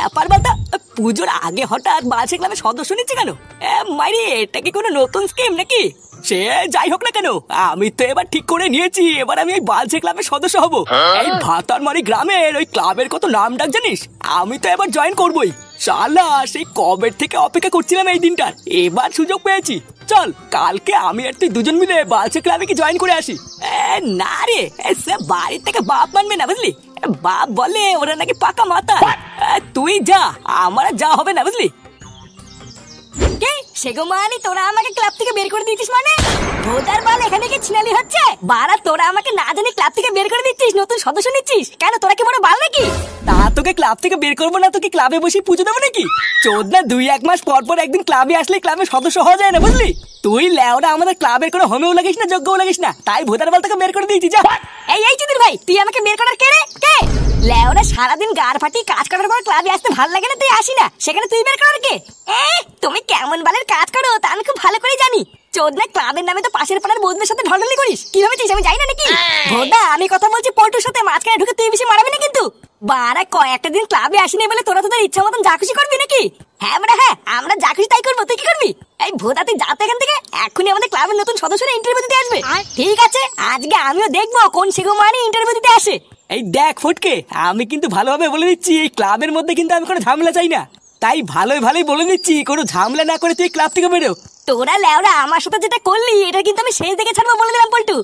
ব্যাপার বলতো, পুজোর আগে হঠাৎ বালছে ক্লাবের সদস্য নিচ্ছে কেন? মাইরি, এটা কি কোনো নতুন স্কিম নাকি? সে যাই হোক না কেন, আমি তো এবার ঠিক করে নিয়েছি, এবার আমি ওই বালছে ক্লাবের সদস্য হব। এই ভাতারমারি গ্রামের ওই ক্লাবের কত নাম ডাক জানিস? আমি তো এবার জয়েন করবই। শালা সেই কবের থেকে অপেক্ষা করছিলাম এই দিনটার, এবার সুযোগ পেয়েছি। চল কালকে আমি আর তুই দুজন মিলে বালছে ক্লাবে কি জয়েন করে আসি। না রে, সে বাড়ির থেকে বাপ মানবে না বুঝলি, বাপ বলে ওরা নাকি পাকা মাথা। তুই যা, আমার যা হবে না বুঝলি। সেগো মানে তোরা আমাকে ক্লাব থেকে বের করে দিচ্ছিস মানে? ভোটার বাল এখানে কি ছিনালি হচ্ছে? বাড়া তোরা আমাকে না জানি ক্লাব থেকে বের করে দিচ্ছিস, নতুন সদস্য নিচ্ছিস কেন? তোরা কি বড় বাল নাকি? তা তোকে ক্লাব থেকে বের করবো না, তোকে ক্লাবে বসে পুজো দেবো নাকি? চোদনা 2-1 মাস পর পর একদিন ক্লাবে আসলে ক্লাবের সদস্য হওয়া যায় না বুঝলি? তুই লেওরা আমাদের ক্লাবের কোনো হোমেও লাগিস না, যোগ্যও লাগিস না, তাই ভোটার বাল তোকে বের করে দিয়েছি। যা। এই চুদির ভাই, তুই আমাকে বের করার কে রে? কে? লেওরা সারাদিন গাড় ফাটি কাজ করার পর ক্লাবে আসতে ভালো লাগে না, তুই আসি না, সেখানে তুই বের করার কে? তুমি কেমন বালের কাজ করো তা আমি খুব ভালো করে জানি। চোদনা ক্লাবের নামে তো পাশের পাড়ার বন্ধুদের সাথে ঢলঢলি করিস, কি ভাবেছিস আমি জানি না নাকি? ভোদা আমি কথা বলছি পল্টুর সাথে, মাঝখানে ঢুকে তুই বেশি মারাবি না কিন্তু। বারা কয়েকটা দিন ক্লাবে আসিনি বলে তোরা তোদের ইচ্ছা মতন যা খুশি করবি নাকি? হ্যাঁ বড়া হ্যাঁ, আমরা যা খুশি তাই করবো, তুই কি করবি? এই ভোদা তুই যাতে এখান থেকে, এখনই আমাদের ক্লাবের নতুন সদস্যরা ইন্টারভিউ দিতে আসবে। ঠিক আছে, আজকে আমিও দেখবো কোন সেগো মানে ইন্টারভিউ দিতে আসে। এই দেখ ফটকে, আমি কিন্তু ভালোভাবে বলে দিচ্ছি, এই ক্লাবের মধ্যে কিন্তু আমি কোনো ঝামেলা চাই না, তাই ভালোই বলে দিচ্ছি, কোনো ঝামেলা না করে তুই ক্লাব থেকে বেরো। তোরা লেওরা আমার সাথে যেটা করলি এটা কিন্তু আমি শেষ দেখে ছাড়বো বলে দিলাম পল্টু।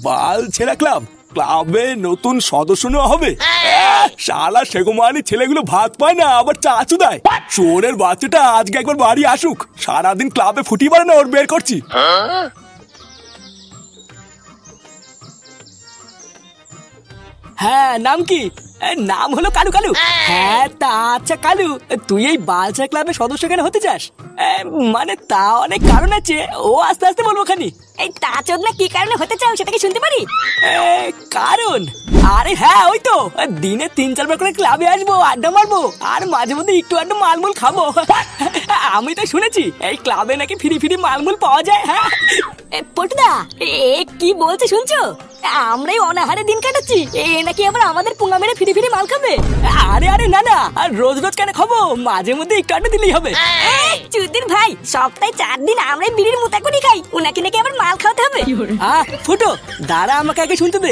বাল ছেড়া ক্লাব, ক্লাবে নতুন সদস্য নেওয়া হবে? শালা সেগোমানি ছেলেগুলো ভাত পায় না, আবার চাচু দেয়। চোরের বাচ্চাটা আজকে একবার বাড়ি আসুক, সারাদিন ক্লাবে ফুটি মারে না, ওর বের করছি। হ্যাঁ নাম কি? নাম হলো কালু। কালু? হ্যাঁ তা আচ্ছা কালু, তুই এই বালচা ক্লাবের সদস্য কেন হতে চাস? মানে তা অনেক কারণ আছে, ও আস্তে আস্তে বলবো খানি। এই তা চোদ না কি কারণে হতে চাও সেটা কি শুনতে পারি? কারণ? আরে হ্যাঁ ওই তো, দিনে 3-4 বার করে ক্লাবে আসবো, আড্ডা মারবো, আর মাঝে মধ্যে একটু আড্ডা মালমূল খাবো। আমি তো শুনেছি এই ক্লাবে নাকি ফ্রি মালমূল পাওয়া যায়। হ্যাঁ পটুদা, কি বলছে শুনছো? আমরাই অনাহারে দিন কাটাচ্ছি, নাকি আবার আমাদের পুঙ্গা মেরে ফ্রি মাল খাবে? আরে না, আর রোজ কেন খাবো, মাঝে মধ্যে একটু আড্ডা দিলেই হবে। চুদির ভাই, সপ্তাহে 4 দিন আমরাই বিড়ির মুতা করে খাই, উনাকে নাকি আবার মাল খাওয়াতে হবে? ফুটো দাঁড়া, আমাকে আগে শুনতে দে।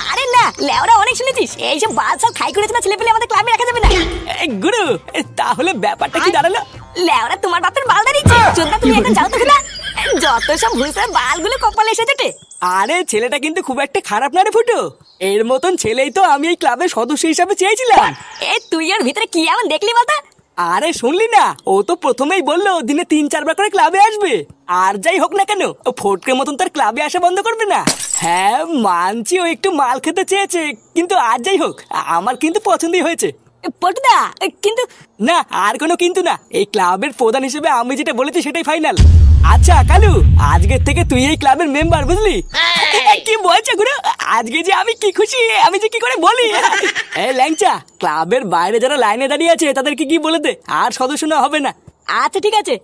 আরে না লেওরা, অনেক শুনেছিস, এইসব বালসাল খাই করেছে না ছেলে পেলে আমাদের ক্লাবে রাখা যাবে না। গুরু তাহলে ব্যাপারটা কি দাঁড়ালো? লেওরা তোমার বাপের বাল দাঁড়িয়েছে, চোদ্দা তুমি এখন যাও তো না, যত সব ভুলসার বালগুলো কপালে এসে জেটে। আরে ছেলেটা কিন্তু খুব একটা খারাপ না রে ফুটো, এর মতন ছেলেই তো আমি এই ক্লাবের সদস্য হিসাবে চেয়েছিলাম। তুই ওর ভিতরে কি এমন দেখলি বলতো? আরে শুনলি না, ও তো প্রথমেই বললো দিনে 3-4 বার করে ক্লাবে আসবে, আর যাই হোক না কেন ও ফটকের মতন তার ক্লাবে আসা বন্ধ করবে না। হ্যাঁ মানছি ও একটু মাল খেতে চেয়েছে, কিন্তু আর যাই হোক আমার কিন্তু পছন্দই হয়েছে। পটুদা কিন্তু না, আর কোনো কিন্তু না, এই ক্লাবের প্রধান হিসেবে আমি যেটা বলেছি সেটাই ফাইনাল। আচ্ছা কালু, আজকের থেকে তুই এই ক্লাবের মেম্বার, বুঝলি? কি বলছো গুরু, আজকে যে আমি কি খুশি, আমি যে কি করে বলি। এই ল্যাংচা, ক্লাবের বাইরে যারা লাইনে দাঁড়িয়ে আছে তাদেরকে কি বলে দে, আর সদস্য না হবে না। আচ্ছা ঠিক আছে।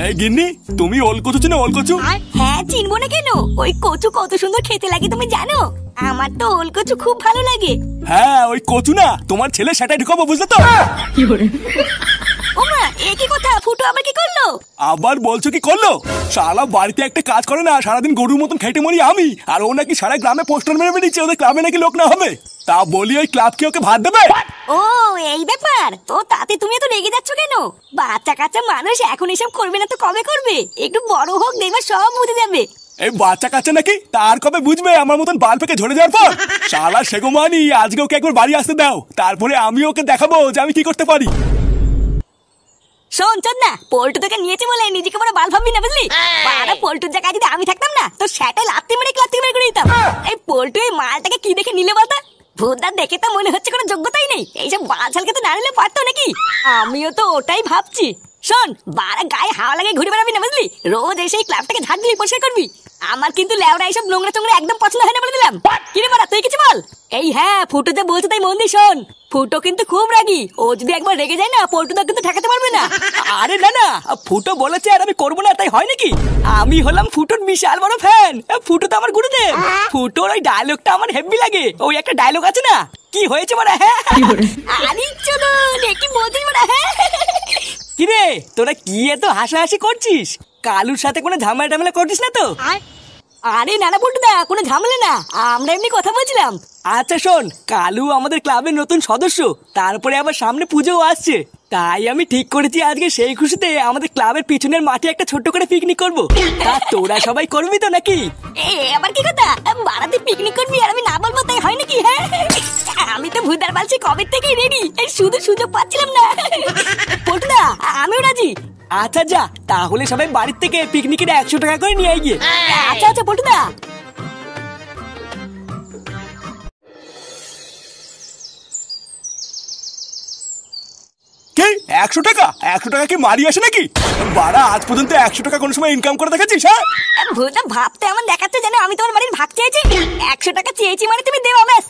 এই গিন্নি, তুমি ওল কচু চিনো? ওল কচু? হ্যাঁ চিনবো না কেন, ওই কচু কত সুন্দর খেতে লাগে তুমি জানো? আমার তো ওল কচু খুব ভালো লাগে। হ্যাঁ ওই কচু না, তোমার ছেলে সেটাই ঢুকাবো, বুঝলে তো? ওমা এ কি কথা, ফুটো আবার কি করলো? আবার বলছো কি করলো? শালা বাড়িতে একটা কাজ করে না, সারাদিন গরুর মতন খেটে মরি আমি, আর ও নাকি সারা গ্রামে পোস্টার মেরে বেরিয়েছে ওদের ক্লাবে নাকি লোক না হবে। তা বলি ওই ক্লাব কি ওকে ভাত দেবে? ও এই ব্যাপার তো, তাতে তুমি তো রেগে যাচ্ছ কেন? বাচ্চা কাচ্চা মানুষ এখন এসব করবে না তো কবে করবে? একটু বড় হোক, দেখবে সব বুঝে যাবে। এই বাচ্চা কাচ্চা নাকি, তার কবে বুঝবে আমার মতন বাল পেকে ঝরে যাওয়ার পর? শালা সেগোমানি, আজকে ওকে একবার বাড়ি আসতে দাও, তারপরে আমি ওকে দেখাবো যে আমি কি করতে পারি। শোন চোদ না, পল্টু তোকে নিয়েছে বলে নিজেকে বড় বাল ভাববি না, বুঝলি? পাড়া পল্টুর জায়গায় যদি আমি থাকতাম না, তো সেটাই লাত্তি মেরে করে দিতাম। এই পল্টু এই মালটাকে কি দেখে নিলে বলতো? ভূতদার দেখে তো মনে হচ্ছে কোনো যোগ্যতাই নেই, এইসব বালছালকে তো না নিলে পারতো নাকি? আমিও তো ওটাই ভাবছি। শোন, বাড়া গায়ে হাওয়া লাগে ঘুরে বেড়াবি না বুঝলি? রোজ এসে এই ক্লাবটাকে ঝাড় দিয়ে পরিষ্কার করবি। আমার কিন্তু লেওরা এইসব নোংরা টোংরা একদম পছন্দ হয় না বলে দিলাম। কিরে বাড়া, তুই কিছু বল। এই হ্যাঁ, ফুটো যে বলছে তাই মন দিয়ে শোন। ফুটো কিন্তু খুব রাগী, ও যদি একবার রেগে যায় না, পল্টুদা কিন্তু ঠেকাতে পারবে না। আরে না না, ফুটো বলেছে আর আমি করবো না তাই হয় নাকি? আমি হলাম ফুটোর বিশাল বড় ফ্যান। ফুটো তো আমার গুরুদেব। ফুটোর ওই ডায়লগটা আমার হেভি লাগে। ওই একটা ডায়লগ আছে না, কি হয়েছে বড়া? হ্যাঁ আরে চোদন, কি বলছিস বড়া? হ্যাঁ কিরে, তোরা কি এত হাসাহাসি করছিস? কালুর সাথে কোনো ঝামেলা টামেলা করছিস না তো? আরে না না পল্টুদা, কোনো ঝামেলা না, আমরা এমনি কথা বলছিলাম। আচ্ছা শোন, কালু আমাদের ক্লাবের নতুন সদস্য, তারপরে আবার সামনে পুজোও আসছে, তাই আমি ঠিক করেছি আজকে সেই খুশিতে আমাদের ক্লাবের পিছনের মাঠে একটা ছোট্ট করে পিকনিক করবো। তা তোরা সবাই করবি তো নাকি? এ আবার কি কথা? বাড়াতে পিকনিক করবি আর আমি না বলবো তাই হয় নাকি? হ্যাঁ, আমি তো ভুদার বালছি কবে থেকে রেডি, শুধু সুযোগ পাচ্ছিলাম না। পল্টুদা, আমিও রাজি। আচ্ছা যা, তাহলে সবাই বাড়ির থেকে পিকনিকের 100 টাকা করে নিয়ে গিয়ে। আচ্ছা আচ্ছা পল্টুদা। কি 100 টাকা? 100 টাকা কি মারি আসে নাকি? বাড়া, আজ পর্যন্ত 100 টাকা কোন সময় ইনকাম করে দেখাচ্ছিস? হ্যাঁ, ভুদা ভাবতে এমন দেখাচ্ছে যেন আমি তোমার বাড়ির ভাগ চেয়েছি। 100 টাকা চেয়েছি মানে তুমি দেবো ব্যাস।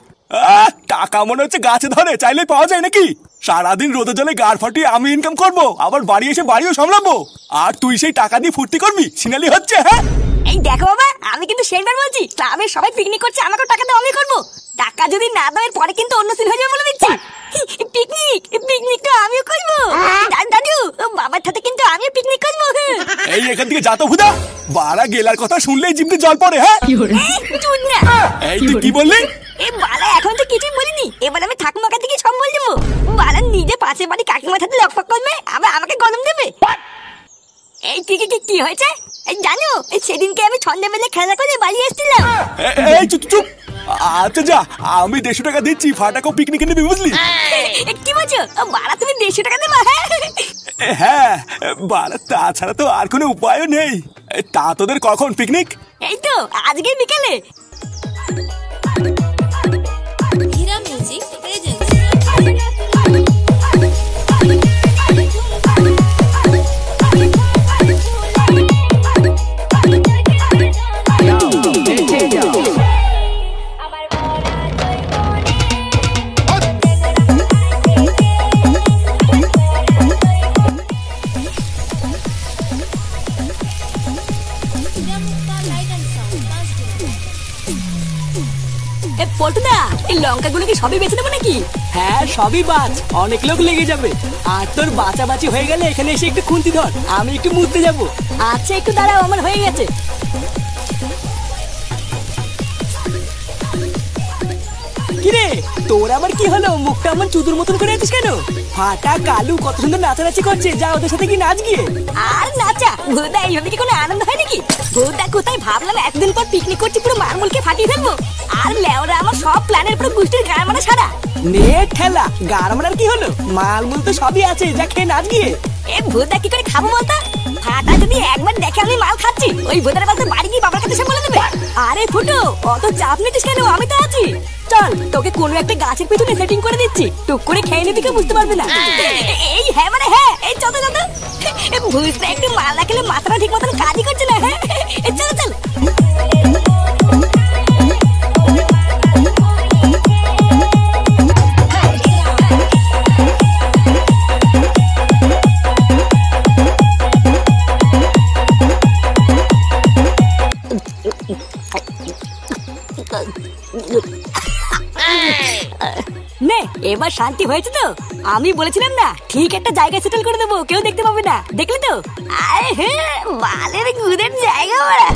টাকা মনে হচ্ছে গাছে ধরে, চাইলে পাওয়া যায় নাকি? সারাদিন রোদে জলে গাড় ফাটিয়ে আমি ইনকাম করব, আবার বাড়ি এসে বাড়িও সামলাবো, আর তুই সেই টাকা দিয়ে ফুর্তি করবি? সিনালি হচ্ছে? হ্যাঁ, এই দেখো বাবা, আমি কিন্তু সেইবার বলছি, ক্লাবের সবাই পিকনিক করছে, আমাকেও টাকা দাও, আমি করবো। টাকা যদি না দেওয়ার পরে কিন্তু অন্য সিন হয়ে যাবে বলে দিচ্ছি। পিকনিকটা আমিও করবো। দাদু, বাবার সাথে কিন্তু আমিও পিকনিক করবো। এই এখান থেকে যা তো ভুদা। বাড়া, গেলার কথা শুনলেই জিভে জল পড়ে। হ্যাঁ, চুদ না। এই তুই কি বললি? এ বালা, এখন তো কিছুই বলিনি, এবার আমি ঠাকুমাকে থেকে সব বলে দেবো। বালা নিজে পাশে বাড়ি কাকিমার সাথে লকফক করবে, আবার আমাকে গরম দেবে। এই কি হয়েছে? এই জানো, সেদিনকে আমি সন্ধ্যাবেলা খেলা করে বাড়ি এসেছিলাম। এই চুপ চুপ। আচ্ছা যা, আমি 150 টাকা দিচ্ছি, ফাটাকেও পিকনিকে নিবি বুঝলি? কি বলছো বাড়া, তুমি 150 টাকা দেবা? হ্যাঁ বাড়া, তাছাড়া তো আর কোনো উপায়ও নেই। তা তোদের কখন পিকনিক? এই তো আজকে বিকেলে। হীরা মিউজিক প্রেজেন্ট। পল্টুদা, এই লঙ্কাগুলো কি সবই বেঁচে দেবো নাকি? হ্যাঁ সবই বাঁচ, অনেক লোক লেগে যাবে। আর তোর বাঁচাবাচি হয়ে গেলে এখানে এসে একটু খুন্তি ধর, আমি একটু মুততে যাবো। আচ্ছা একটু দাঁড়াও, আমার হয়ে গেছে। কিরে, তোর আবার কি হলো? মুখটা আমার চুদুর মতন করে আছিস কেন? ফাটা কালু কত সুন্দর নাচানাচি করছে, যা ওদের সাথে কি নাচ গিয়ে। আর নাচা ভুদা, এইভাবে কি কোনো আনন্দ হয় নাকি? ভুদা কোথায়, ভাবলাম এতদিন পর পিকনিক করছি, পুরো মারমুলকে ফাটিয়ে ফেলবো। আর লেওরা আমার সব প্ল্যানের পুরো গুষ্টির গায়ে মারা সারা। নে ঠেলা, গার মারার কি হলো? মালমুল তো সবই আছে, যা খেয়ে নাচ গিয়ে। এ ভুদা কি করে খাবো বলতো? ফাটা যদি একবার দেখে আমি মাল খাচ্ছি, ওই ভুদার বলতে বাড়ি গিয়ে বাবার কাছে সে বলে দেবে। আরে ফুটো, অত চাপ নিতিস কেন, আমি তো আছি। চল, তোকে কোনো একটা গাছের পিছনে সেটিং করে দিচ্ছি, টুক করে খেয়ে নিবি, কেউ বুঝতে পারবে না। এই হ্যাঁ মানে হ্যাঁ, এই চল চল। বুঝতে একটু মাল না খেলে মাথাটা ঠিক মতন কাজই করছে না। হ্যাঁ চল চল। নে, এবার শান্তি হয়েছে তো? আমি বলেছিলাম না, ঠিক একটা জায়গায় সেটেল করে দেবো, কেউ দেখতে পাবে না, দেখলি তো? আরে হ্যাঁ, বালের গুদের জায়গা বড়া।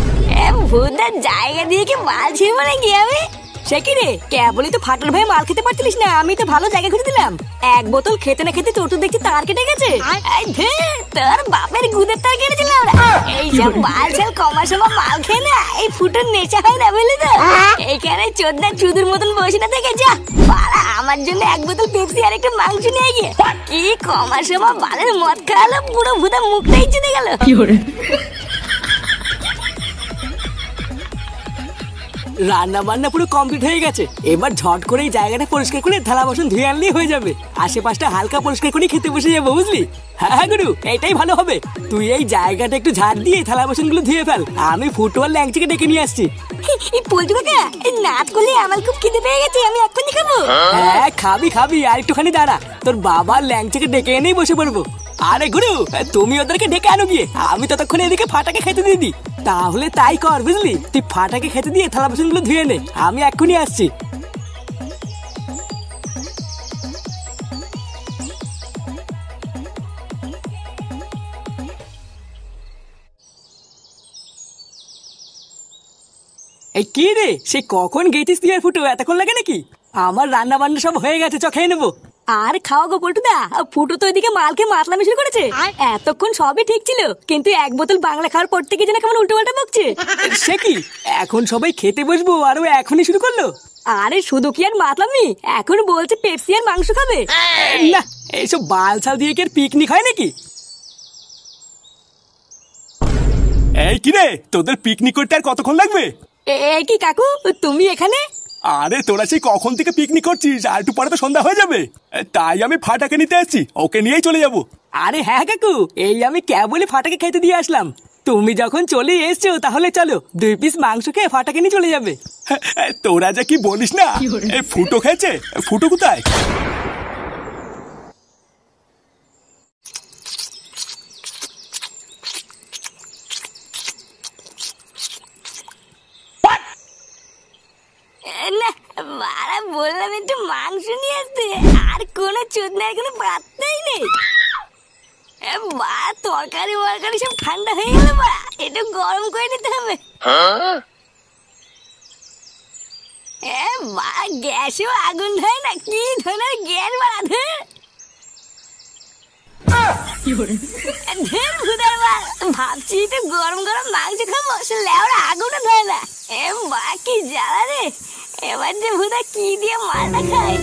ভুদার জায়গা দিয়ে কি মাল ছিড়বো নাকি আমি? সে কি রে, কেবলই তো ফাটার ভাই মাল খেতে পারছিলিস না, আমি তো ভালো জায়গা খুঁজে দিলাম। এক বোতল খেতে না খেতে চোটু দেখছি তার কেটে গেছে। তোর বাপের গুদের তার কেটেছিলাম। এইসব মাল ছাল কমার সময় মাল খেয়ে না, এই ফুটোর নেশা হয় না, বুঝলি তো? এইখানে চোদ্দা চুদুর মতন বসে না থেকে যা, পাড়া আমার জন্য এক বোতল পেপসি আর একটা মাংস নিয়ে গিয়ে। কি কমার সময় বালের মদ খাওয়ালো, পুরো ভুদা মুখটাই চুদে গেল। রান্না বান্না পুরো কমপ্লিট হয়ে গেছে, এবার ঝট করে এই জায়গাটা পরিষ্কার করে থালা বাসন ধুয়ে আনলেই হয়ে যাবে। আশেপাশটা হালকা পরিষ্কার করে খেতে বসে যাবো, বুঝলি? হ্যাঁ হ্যাঁ গুরু, এটাই ভালো হবে। তুই এই জায়গাটা একটু ঝাড় দিয়ে থালা বাসন গুলো ধুয়ে ফেল, আমি ফুটবল ল্যাংচিকে ডেকে নিয়ে আসছি। এই পল্টু কাকা, এই নাচ করলে আমার খুব খিদে পেয়ে গেছে, আমি এক্ষুনি খাবো। হ্যাঁ খাবি খাবি, আর একটুখানি দাঁড়া, তোর বাবার ল্যাংচাকে ডেকে এনেই বসে পড়বো। আরে গুরু, তুমি ওদেরকে ডেকে আনো গিয়ে, আমি ততক্ষণে এদিকে ফাটাকে খেতে দিয়ে দিই। তাহলে তাই কর, বুঝলি? তুই ফাটাকে খেতে দিয়ে থালা বাসন গুলো ধুয়ে নে, আমি এক্ষুনি আসছি। এই কি রে, সে কখন গেছিস তুই? আর ফুটো এতক্ষণ লাগে নাকি? আমার রান্না বান্না সব হয়ে গেছে, চ খেয়ে নেবো। আর খাওয়া গো পল্টুদা, ফুটো তো এদিকে মালকে মাতলামি শুরু করেছে। এতক্ষণ সবই ঠিক ছিল, কিন্তু এক বোতল বাংলা খাওয়ার পর থেকে যেন কেমন উল্টো পাল্টা বকছে। সে কি, এখন সবাই খেতে বসবো আর ও এখনই শুরু করলো? আরে শুধু কি আর মাতলামি, এখন বলছে পেপসি আর মাংস খাবে। না, এইসব বালছাল দিয়ে কি আর পিকনিক হয় নাকি? এই কি রে, তোদের পিকনিক করতে আর কতক্ষণ লাগবে? এই কি কাকু, তুমি এখানে? আরে তোরা সেই কখন থেকে পিকনিক করছিস, আর একটু পরে তো সন্ধ্যা হয়ে যাবে। তাই আমি ফাটাকে নিতে আসছি, ওকে নিয়েই চলে যাবো। আরে হ্যাঁ কাকু, এই আমি কেবলই ফাটাকে খেতে দিয়ে আসলাম। তুমি যখন চলে এসছো তাহলে চলো, 2 পিস মাংস খেয়ে ফাটাকে নিয়ে চলে যাবে। তোরা যা কি বলিস না। এই ফুটো খেয়েছে, ফুটো কোথায়? না বাড়া, বললাম একটু মাংস নিয়ে আসতে, আর কোনো চোদনার কোনো পাত্তাই নেই। বা তরকারি মরকারি সব ঠান্ডা হয়ে গেল, বা একটু গরম করে নিতে হবে। বা গ্যাসেও আগুন হয় না, কি ধরনের গ্যাস বাড়া। ভাবছি তো গরম গরম মাংস খাবো, সে লেওড়া আগুনও ধরে না। বা কি জ্বালা রে, এবার যে ভুদা কি দিয়ে মালটা খায়।